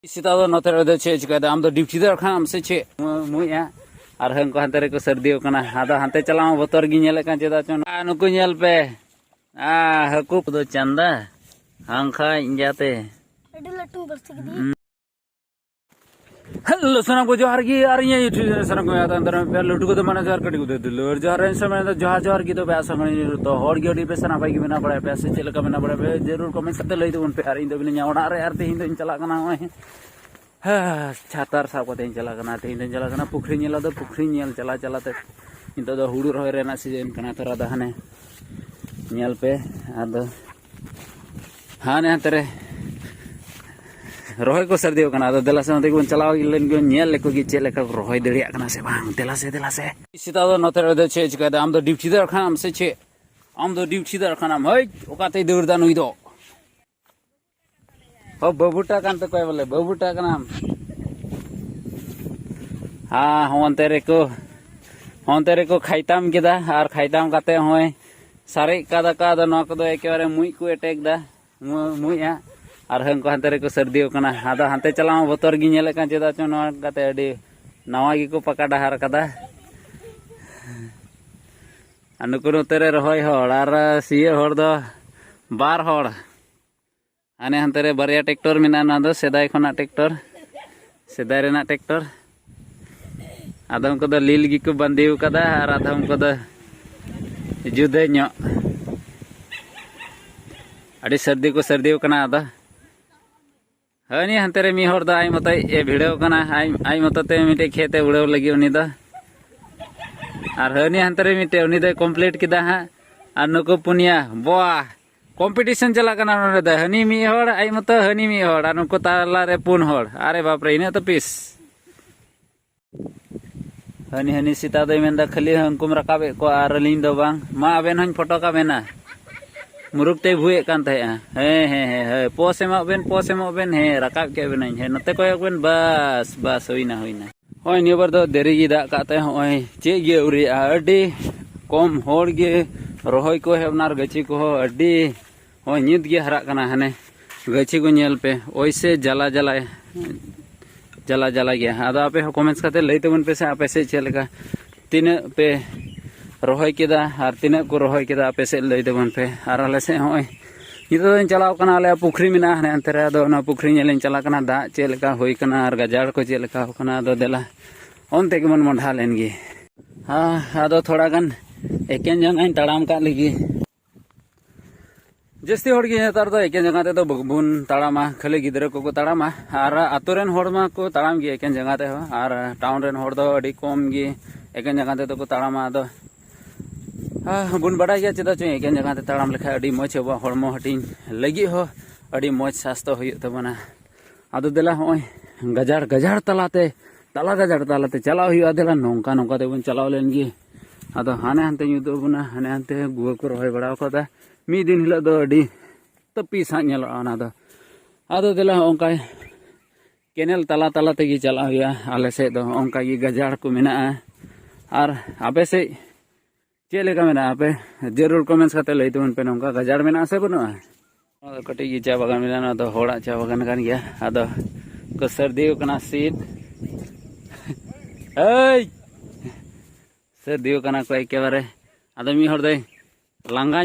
सीता नोते चे चिका आम ड्यूटी खाम से चे मुआ और हंको हाते को सर्दी आदो हाते चला बतर चेदा चो नुकु पे हाकू दो चंदा हांखा जाते हेलो सना को जोहार की और ये यूट्यूब सना को याद अंदर में लुटू को तो माने जोहार कटी को दे दिलो जोहार इन समय तो जोहार जोहार की तो पैसा मनी तो हॉट की पे सना भाई की बिना पड़े पैसे चले का बिना पड़े जरूर कमेंट करते लई तो उन पे यार इन तो बिना ओड़ा रे यार तेहिं तो चला कना हां छातार साब को तेहिं चला कना तेहिं तो चला कना पुखरी नेला दो पुखरी नेल चला चलाते इन तो हुड़ू रोय रेना सीजन कना तोरा द हाने नेल पे आदो हाने तेरे रोहय को सर्दी दिला से नते चलाव नेल को चेक रोहय दड़िया से बांग दिला से सीता नोते चे चिका आम ड्यूटी खाम से चे आम ड्यूटी खानाम हई ओकाते दौड़दा नुई दो हो बाबूटा कान तो कोई बोले बाबूटा कनाम हाँ होंते रे को खाइताम केदा और खाइताम काते होय सारे कादा कादा नो को एकेबारे मुई को अटैक दा मुई और हंको हाते को सर्दी आदो हाते चला बतर चेदा चो नवा को पका डहार कदा नुकु नोते रोहय और सीए दो बार हाने हाते बारिया ट्रेक्टर मेना दो सेदाय खना ट्रेक्टर सेदाय रेना ट्रेक्टर आदम को लील गी को बंदी कदा और आदम को जुदे नो अड़ी सर्दी को सर्दी आदो हनी हाते मी हर आई मत भिड़ो आई मतते मिटे खेते उड़ाव लगे उनी दो और हनी हाते मिटे उनी दो कमप्लीट किदा हाँ और नुकु पुनिया वाह कॉम्पिटिशन चला हनी मी हर आई मत हनी मी हर नुकु ताला रे पुन हर अरे बाप रे इन तो पीस हनी हनी सीता दो मेन खाली हंकुम रकाबे को और अलिंग दो बांग मा आबेन हन फोटो का बेना मुरुक ते भुए कान थे हे पोस एमबेन हे रकाब के बेन हे नते कोयक बेन बस बस होइना होय निबर दो देरी गी दा काते होय चे गे उरी अडी कम होड़ गे रोहय को हेबनार गछि को अडी होय नित गे हरा कना हने गछि को नेल पे ओइसे जला गया आदो आपे कमेंट्स काते लई तबन पे से आपे से चेलका तीन पे रोहय केदा और तीना को रोहय केदा आपे से लई तबन पे और आले से होय नितो चलाव कना आले पुखरी मेना हने अंतरे आदो ना पुखरी नेलें चला कना दा चेलका होय कना और गजाड़ को चेलका कना आदो देला ओनते के मन मंढा लेन गे हां आदो थोड़ा गन एकेन जंगाइन तड़ाम का लगी जस्ती होड़ गे नेतार दो एकेन जगह ते दो बगबुन तड़ामा खाली गिदरा को तड़ामा और आतुरेन होड़मा को तड़ाम गे एकेन जगह ते हो और टाउन रेन होड़ दो अडी कम गे एकेन जगह ते को तड़ामा आदो बुन बड़ा गया चेदा चो एकेन जगह ते तड़ाम लेखा अडी मौज अब हड़मो हटिंग लगी हो अडी मौज स्वास्थ्य हुई तबना आदो देला होय गजाड़ गजाड़ तलाते चलाव हुई देला नौका नौका तेबन चलाव लेन गे आदो हाने हानते युदो बुना हाने हानते गुआ को रोहय बड़ा कदा मी दिन हिलो दो अडी तपीस हाँ नेलो आना दो आदो देला ओंका केनेल तला तला तेगी चला हुआ आले से दो ओंका गी गजाड़ को मेना और आपे से चे लेका मेना आपे जरूर कमेंट्स करते लई तबन पे नौका गजाड़ मेना से बनुआ कटी गी चा बागान मेना दो होड़ा चा बागान कान गया आदो को सर्दी कना सीट ए सर्दी कना को एकेबारे आदो मी हर दे लांगा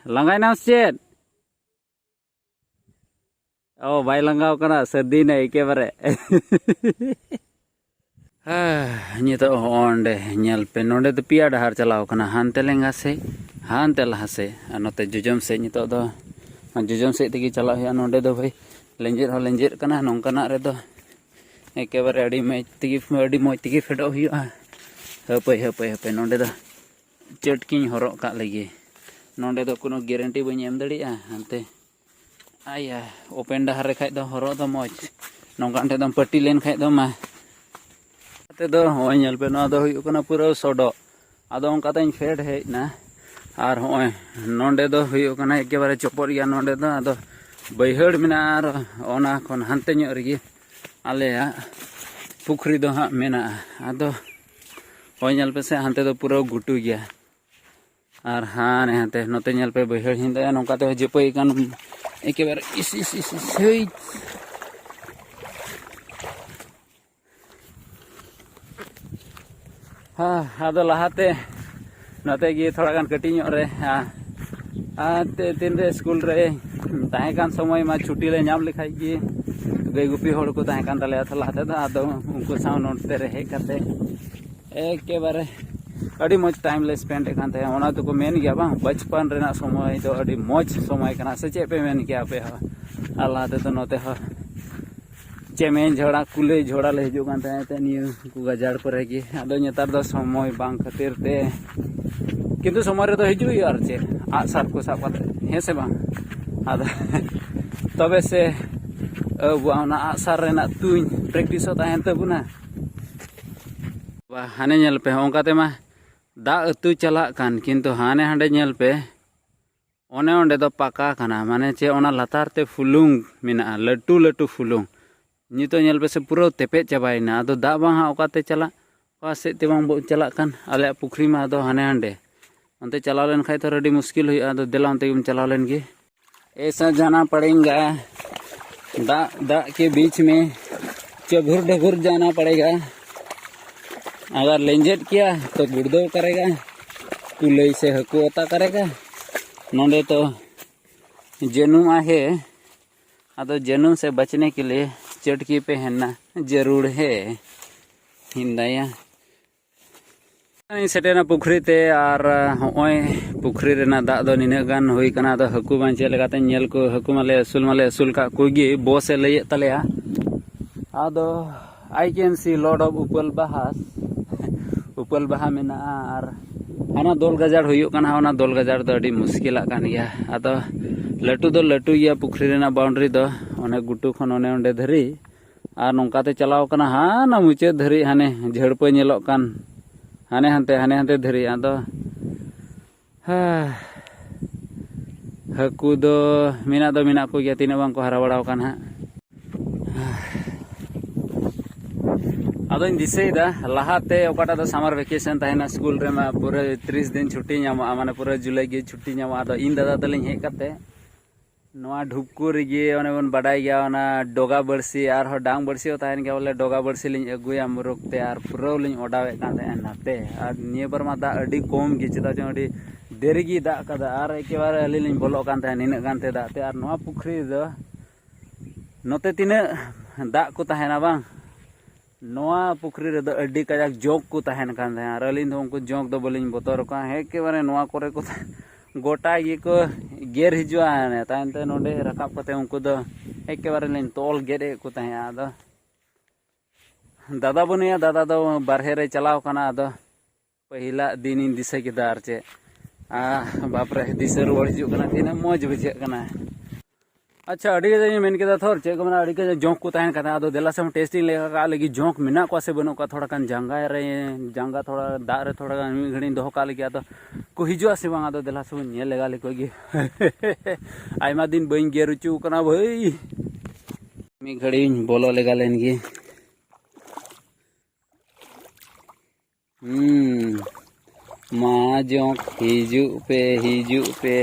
लांगायना चेद ओ बाय लांगाव कना सर्दी ने एकेबारे नितो ओंडे नेल पे नोंडे तो पिया डहार चलाव कना हानते लेंगा से हानते लहा से नोते जुजम से नितो दो जुजम से तेगी चला हुआ नोंडे दो भाई लेंजेर कना नोंकना रे दो एकेबारे अडी मौज तेगी फेडो हुआ हपे नोंडे दो चटकिन हरो का लगी नोंडे दो कोनो गारंटी बनी एम दड़िया हानते आया ओपेन डहार रे खाय दो हरो दो मौज नोंकान टे दम पट्टी लेन खाय दो मा ते दो होय नेल पे नो दो हुयु कना पूरा सोडो आदो ओंका ताइन फेड हेज ना और होय नोंडे दो हुयु कना एकेबारे चोपर गया नोंडे दो आदो बैहड़ मेना और ओना खन हानते ᱧᱚᱜ रेगी आलेया पुखरी दो हाँ मेना आदो होय नेल पे से हानते दो पूरा गुटू गया और हाँ ने हाते नोते नेल पे बैहड़ हिंदा नोंका ते जपई कान एकेबारे इस हई हाने हाते नुकु नो गिरंटी बनी एम दड़िया हानते आया ओपेन डहार रे खाय दो हरो दो मौज नोंकान टे दम पट्टी लेन खाय दो मा ते दो होय नेल पे नो दो हुयु कना पूरा सोडो आदो ओंका ताइन फेड हेज ना और होय नोंडे दो हुयु कना एकेबारे चोपर गया नोंडे दो आदो बैहड़ मेना और ओना खन हानते ᱧᱚᱜ रेगी आदो होय नेल पे से हानते दो पूरा गुटू गया और हाँ ने हाते नोते नेल पे बैहड़ हिंदा नोंका ते जपई कान एकेबारे इस हई हाँ आदो लहाते नते गी थोड़ा गान कटी ᱧᱚᱜ रे तीन रे स्कूल रे ताहे कान समय मा छुट्टी ले नाम लिखाई गी गई गुपी होड़ को ताहे कान तले लहाते दा आदो उनको साव नोटते रे हे करते एके बारे अड़ी मौज टाइम ले स्पेंड कान थे ओना तो को मेन गया बा बचपन रेना समय तो अड़ी मौज समय कना से चे पे मेन गया पे हा लहाते तो नोते हा चेमेन झोड़ा कुले झोड़ा ले हिजु कान थे नियो को गजाड़ परे गी आदो नेतार दो समय बांग खातिर ते किंतु समय रे तो हिजु यार चे आ सार को साब पाते हे से बांग आदो तबे से बुआना आ सार रेना तुई प्रैक्टिस होता है तबुना हाने नेल पे ओंकाते मा दा अतु चला कान किंतु हाने हांडे नेल पे ओने ओंडे दो पाका खाना माने चे ओना लातार ते फुलुंग मिना लटू लटू फुलुंग नितो नेल पे से पूरा तेपे चबाइना आदो दा बांग हा ओकाते चला ओका से ते बांग बो चला कान आले पुखरी मा आदो हाने हांडे अंते चला लेन खाय तो रेडी मुश्किल हुई आदो दिला अंते हम चला लेन गे ऐसा जाना पड़ेगा दा दा के बीच में चभुर ढगुर जाना पड़ेगा अगर लेंजेट किया तो गुड़दो करेगा कुलई से हकुता करेगा नोंडे तो जनुम आहे आदो जनुम से बचने के लिए चटकी पहनना जरूर है हिंदाया सेटेना पुखरी ते और होय पुखरी रेना दा दो निने गान होई कना दो हकु बांचे लगाते नेल को हकु माले असूल का कोगी बोसे लय तलेया आदो I can see Lord of उपल बाहा मेना और हाना दोल गजाड़ हुयुक कना ओना दोल गजाड़ दो अडी मुश्किल कान गया आदो लटू दो लटू गया पुखरी रेना बाउंड्री दो ओने गुटू खन ओने ओंडे धरी और नोंकाते चलाव कना हाना मुचे धरी हाने झड़प नेलोक कान हाने हानते धरी आदो हकू दो मेना को गया तीना बांग को हरा बड़ाव कान हा आदों दिसेदा लहाते ओकाटा दो समर वेकेशन ताहेना स्कूल रे मा पूरा 30 दिन छुट्टी नामा माने पूरा जुलाई गे छुट्टी नामा आदो इन दादा तलिं हे करते नोआ ढुपकुर गे ओने बन बाडाई गया ओना डोगा बरसी और हो डांग बरसी ताहेन गया बोले डोगा बरसी लिं अगुया मुरुकते और पूरा लिं ओडावे कान नाते और निये बर मा दा अडी कम गे चदा जो अडी देरी गी दा कदा और एके बार अली लिं बोलो कान ताहेन निने कान ते दाते और नोआ पुखरी दो नोते तिने दा को ताहेना बांग नोआ पुखरी रे दो अडी कजाक जोक को ताहेन कान थे और अली दो उनको जोक दो बोलिं बोतर का हे के बारे नोआ करे को गोटा ये को गेर हिजुआ ने तानते नोडे रकाब कते उनको दो एके बारे लिन तोल गेरे को ताहे आदो दादा बनिया दादा दो बारहे रे चलाव कना आदो पहिला दिन इन दिसे के दार चे बाप रे दिसे रुवाड़ हिजु कना तिना मौज बुझे कना अच्छा अड़ी के मेन के थोर चे को मना अड़ी के जोंक को ताहेन कथा आदो देला से टेस्टिंग लेगा का लगी जोंक मिना को से बनो का थोड़ा कान जंगा रे जंगा थोड़ा दा रे थोड़ा मी घड़ी दोह का लगी आदो को हिजुआ से बांग आदो देला से ने लेगा लेको गी आइमा दिन बइन गेर चू कना भाई मी घड़ी बोलो लेगा लेन गी मा जोंक हिजु पे हिजु पे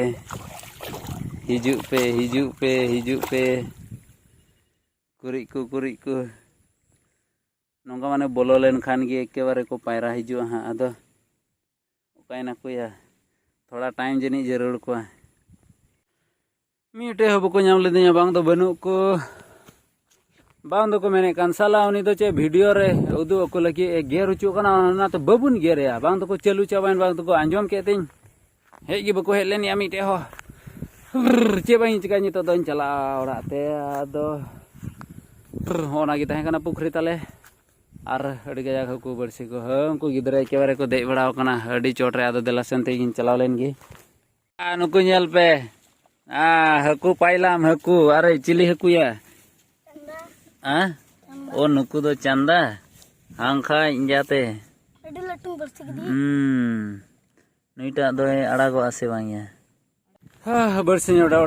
कुरिक को नोंगा माने बोलो लेन खान गे एके बारे को पायरा हिजु हा आदो ओकायना को या थोड़ा टाइम जनी जरूर को मीटे हो बको नाम लेदिया बांग दो बनु को बांग दो को मैंने कंसाला उनी दो चे वीडियो रे उदु को लगी गेर उचु कना ना तो बबुन गेरे बांग दो को चलू चाबाइन बांग दो को आंजम केतिन हे गे बको हेलेन या मीटे हो चे बाई चिका नितो दोन चला ओरा ते आदो होना गी ताहे कना पुखरी तले और अड़ी गजाक हकू बरसी को उनको गिदरा के बारे को दे बड़ाव कना अड़ी चोट रे आदो देला सेनते गिन चलाव लेन गी नुकु नेल पे हकू पाइलाम हकू अरे चिली हकू या ओ नुकु दो चंदा हांखा इंजाते अड़ी लटू बरसी कदी नुइटा दो अड़ागो आसे बांगिया बरसी ओडा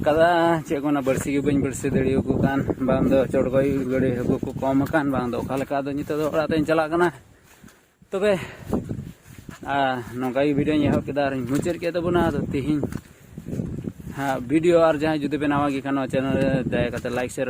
कदा चे कोना बरसी के बइन बरसी दड़ियो को कान बांग दो चोड़गोई गड़े हकू को कम कान बांग दो खालका दो नितो दो ओड़ा तेन चला कना तबे नोंका वीडियो नेहो केदा मुचर के तबना तो तिहिन वीडियो और जहां जुदे पे नवा गी खानो चैनल दया कते लाइक शेयर